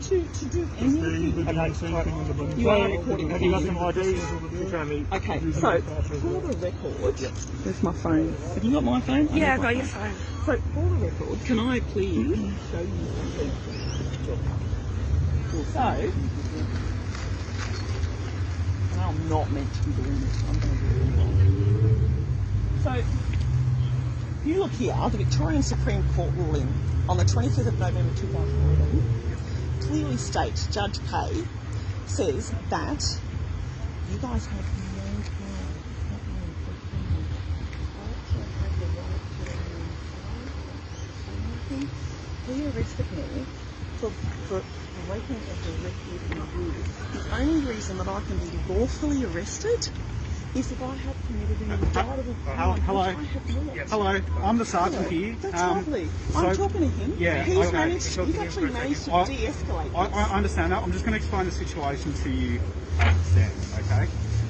to do anything. You are recording. Have you got some IDs to show me? Okay, so for the record, there's my phone. Have you got my phone? Yeah, I've got your phone. So for the record, can I please show you something? So, I'm not meant to be doing this. I'm going to do it wrong. So, if you look here, the Victorian Supreme Court ruling on the 25th of November 2011 clearly states, Judge Kay says that you guys have no power. He arrested me for breaking of the record rules. The only reason that I can be lawfully arrested is if I have committed an indictable crime. Hello, I'm the sergeant here. That's lovely. I'm talking to him. Yeah, he's okay. managed to de-escalate this. I understand that. I'm just going to explain the situation to you as it stands, okay?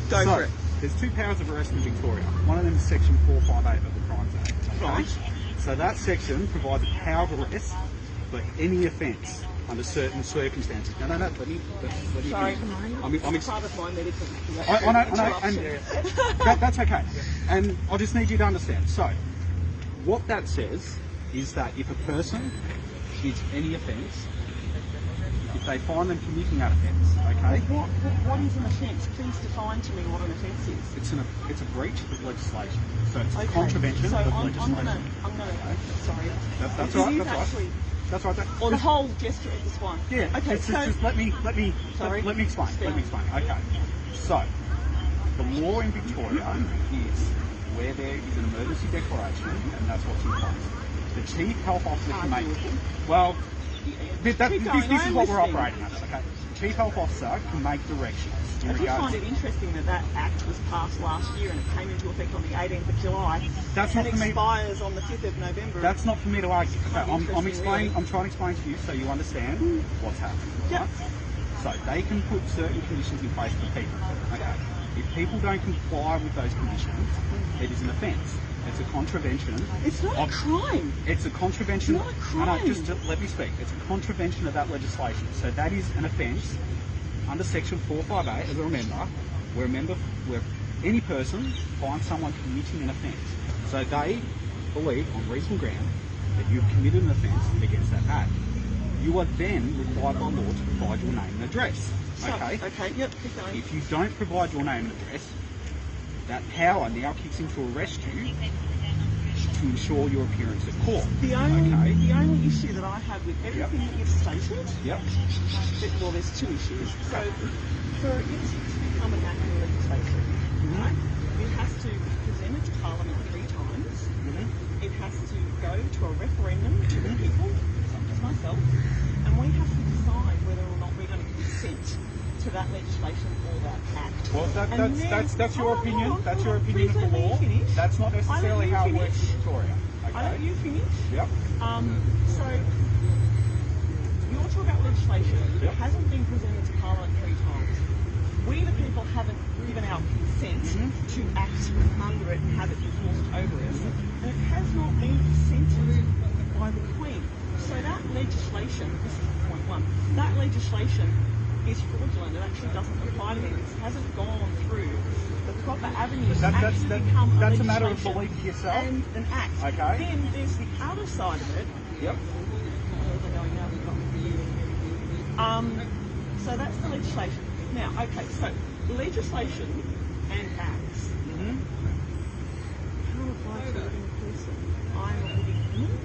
Go for it. There's two powers of arrest in Victoria. One of them is section 458 of the Crimes Act. Okay? Right. So that section provides a power of arrest for any offence under certain circumstances. No, let me Sorry, I'm part of my medical. I know, and that's okay. And I just need you to understand. So, what that says is that if a person commits any offence, if they find them committing that offence, okay? What is an offence? Please define to me what an offence is. It's a breach of legislation. So it's a contravention of legislation. I'm gonna. Sorry. That's all right. That's right. On hold, gesture of this one. Yeah. Okay. Just let me explain. Okay. So the law in Victoria is where there is an emergency declaration, and that's what's in place. The chief health officer can make. Well, this is what we're operating under. Okay. The chief health officer can make directions. I do find it interesting that act was passed last year and it came into effect on the 18th of July. That's not for me. Expires on the 5th of November. That's not for me to argue. Okay, I'm trying to explain to you so you understand what's happening. Yep. Right? So they can put certain conditions in place for people. Okay. If people don't comply with those conditions, it is an offence. It's a contravention. It's not a crime. It's a contravention. It's not a crime. No, just let me speak. It's a contravention of that legislation. So that is an offence under section 458, as a member, where any person finds someone committing an offence. So they believe, on reasonable ground, that you've committed an offence against that act. You are then required by law to provide your name and address. Okay? Okay, yep, keep going. If you don't provide your name and address, that power now kicks in to arrest you to ensure your appearance at court. The only issue that I have with everything that you've stated, well, there's two issues. So, for it to become an act of legislation, right, it has to be presented to Parliament 3 times. It has to go to a referendum to the people, such as myself, and we have to decide whether or not we're going to consent to that legislation or that act. Well, that's your opinion. That's your opinion of the law. That's not necessarily how it works in Victoria. Okay. I let you finish. Yep. So you're talking about legislation. It hasn't been presented to Parliament 3 times. We, the people, haven't given our consent to act under it and have it enforced over us. And it has not been consented by the Queen. So that legislation, this is point one, that legislation is fraudulent. It actually doesn't apply to me. It hasn't gone through the proper avenues to actually become a That's a matter of belief yourself. And an act. Okay. Then there's the other side of it. Yep. So that's the legislation. Now, okay, so legislation and acts can't apply to a living person. I'm a living human.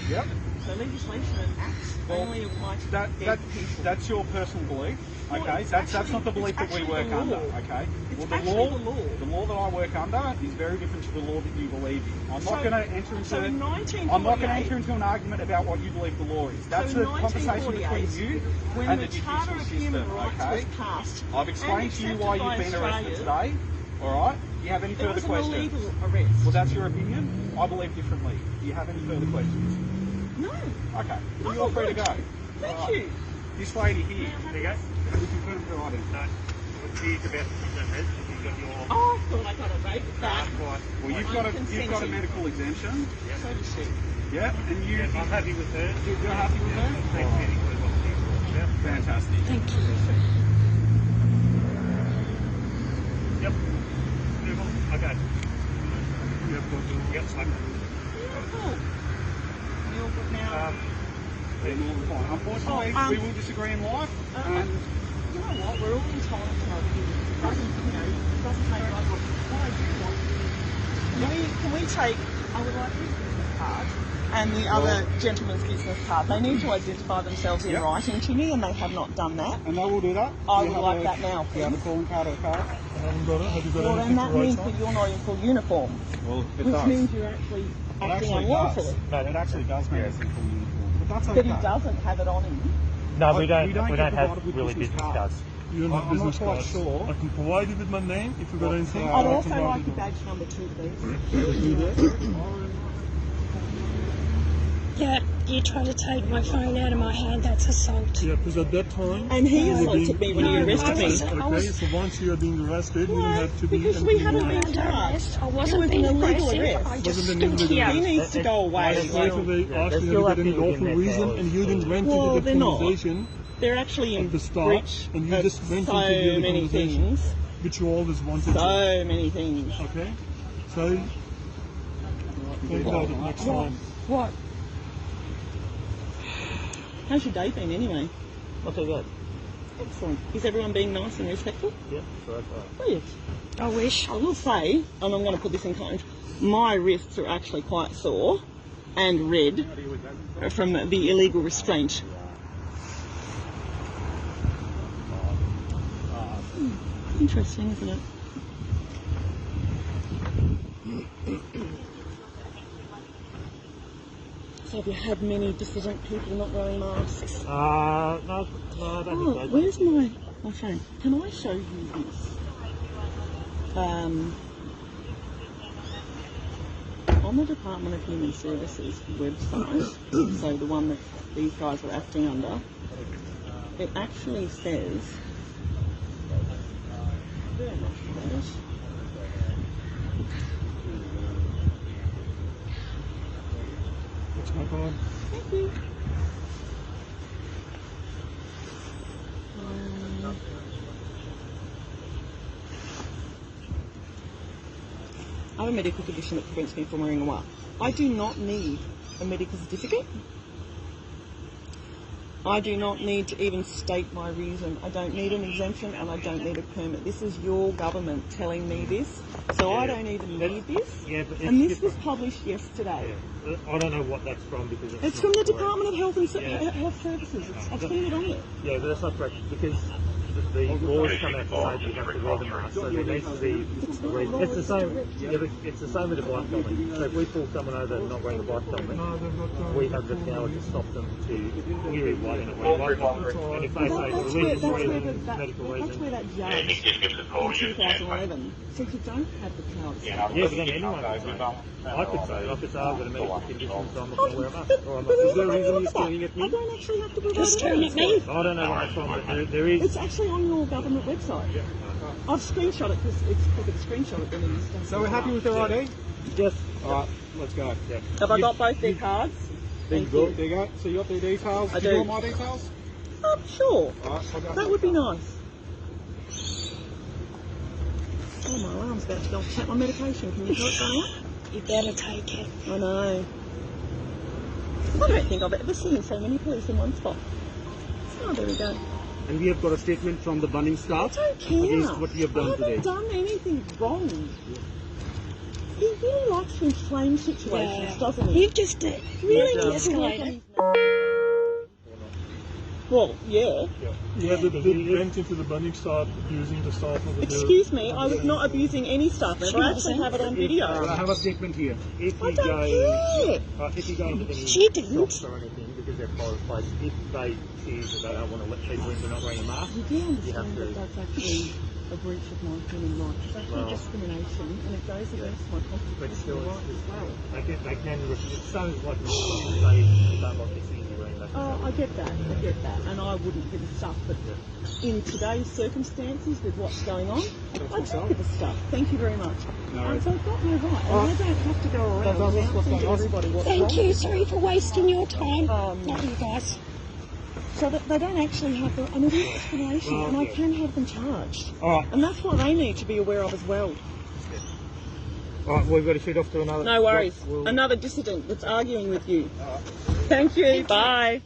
Yep. So legislation and acts only apply to dead people. That's your personal belief. Well, Okay, that's not the belief that we work under. Okay, It's well, the law that I work under is very different to the law that you believe in. I'm not going to enter into. So in 1948, I'm not going to enter into an argument about what you believe the law is. That's a conversation between you when and the the Charter judicial of system. Human Rights Okay, was passed. I've explained to you why you've been arrested today. All right. Do you have any There further was an questions? illegal arrest. Well, that's your opinion. I believe differently. Do you have any further questions? No. Okay. Well, you're free to go. Thank you. This lady here. There you go. We confirmed her ID. No. What's the about the red? You've got your... Oh, I thought I got a vape back. Quite. Well, you've got a medical exemption. So does she. Yeah, and I'm happy with her. You're happy with her? Thanks, Kenny, for what she's about. Thank you. Yep. Beautiful. Okay. Yep, smoke. Beautiful. You all good now? Unfortunately, we will disagree in life. And You know what? We're all entitled to our opinions. It doesn't, it doesn't make us look. What I do want can we take, I would like his business card and the other gentleman's business card. They need to identify themselves in writing to me, and they have not done that. they will do that. I would like that now, You have a please. calling card or a card? I haven't got it. Have you got Well, anything then that to means write that on? you're not in full uniform, Well, it which does. means you're actually It acting actually unlawfully. does. No, it actually does mean it's in full uniform. But that's okay. But he doesn't have it on him. No, We we don't get have provided with really business cards. You don't have I'm not business quite cards. sure. I can provide you with my name if you got anything. I'd I also can like provide your you. badge number 2, please. Yeah, you try to take my phone out of my hand, that's assault. Yeah, because at that time... And he you were assaulted me when he being- arrested me. Okay, so once you are being arrested, you don't have to be... because we haven't anything been else. charged. I It wasn't was being an illegal aggressive, arrest. I just Wasn't an stood illegal here. He needs to go away. So if they ask you, have you still got any acting lawful within their reason, powers. and you didn't went Well, into they're the not. conversation, They're actually in at the start, breach and you of just went so into the other many conversation. things. which you always wanted to. So many things. Okay? So, think about it next time. What? How's your day been anyway? Not too good. Excellent. Is everyone being nice and respectful? Yeah, so that's right. Brilliant. I wish. I will say, and I'm going to put this in context, my wrists are actually quite sore and red from the illegal restraint. Interesting, isn't it? So have you had many dissident people not wearing masks? No, I don't Oh, think so. where's my phone? Can I show you this? On the Department of Human Services website, so the one that these guys are acting under, it actually says, very much about it. That's my card. Thank you. I have a medical condition that prevents me from wearing a mask. I do not need a medical certificate. I do not need to even state my reason. I don't need an exemption and I don't need a permit. This is your government telling me this, so I don't even need this. Yeah, but And it's this was different. published yesterday. Yeah. I don't know what that's from because It's from the not correct. Department of Health and Yeah. Health Services. I've seen it on there. Yeah, but that's not correct because the laws come out to say that you have to wear the mask, so there needs to be a reason. It's the same. Yeah, but it's the same with the bike helmet. So if we pull someone over and not wearing a bike helmet, No, they've got we have the power to stop them to query why they're not wearing a bike helmet. And if they say it's religious reason, medical That's reason, where that judge in 2011 said you don't have the power to stop. yeah, but then anyone can say it. I could say it. I could say I've got a medical condition, so I'm not going to wear a mask. Or I'm not But going to wear a there's mask. nothing wrong with that. I don't actually have to provide Just staring at me. I don't know what that's from, but there is. It's actually on your government website. I've screenshot it because it's quicker to screenshot it than it is to. So we're happy with their ID? Yes. Alright, let's go. Yeah. Have I got both their cards? Thank you. There you go. So you got their details? I Do you do. want my details? Sure. Alright, I'll go. That would be nice. Oh, my alarm's about to go off. Check my medication. Can you tell it going up? You better take it. I know. I don't think I've ever seen so many police in one spot. Oh, there we go. And we have got a statement from the Bunning I staff don't care. against what you have done I haven't today. done anything wrong. He really likes to inflame situations, Yeah. doesn't he? You've just Really really needs to work on escalated. his- Well, yeah. Yeah, they went into the Bunning staff abusing the staff of the Excuse me, I was not abusing any staff member. I actually have it on video. I have a statement here. If I you don't go, care. if you go into any She didn't. shops or anything because they're closed places, if they choose that they don't want to let people in, they're not wearing a mask. You do You have understand to- that that's actually a breach of my human rights. It's actually Well- discrimination, and it goes against my But still, constitutional rights as well. they can it sounds like Muslims say you don't like to see you wearing that. Oh, I get that, and I wouldn't give a stuff, but in today's circumstances with what's going on, I do give a stuff. Thank you very much. And so I've got no right, and I don't have to go around announcing to everybody what's wrong. Thank you. Sorry for wasting your time. Um, Not you guys. so that they don't actually have an explanation, and I can have them charged. All right. And that's what they need to be aware of as well. All right, we've got to shoot off to another. No worries. Another dissident that's arguing with you. Thank you. Bye.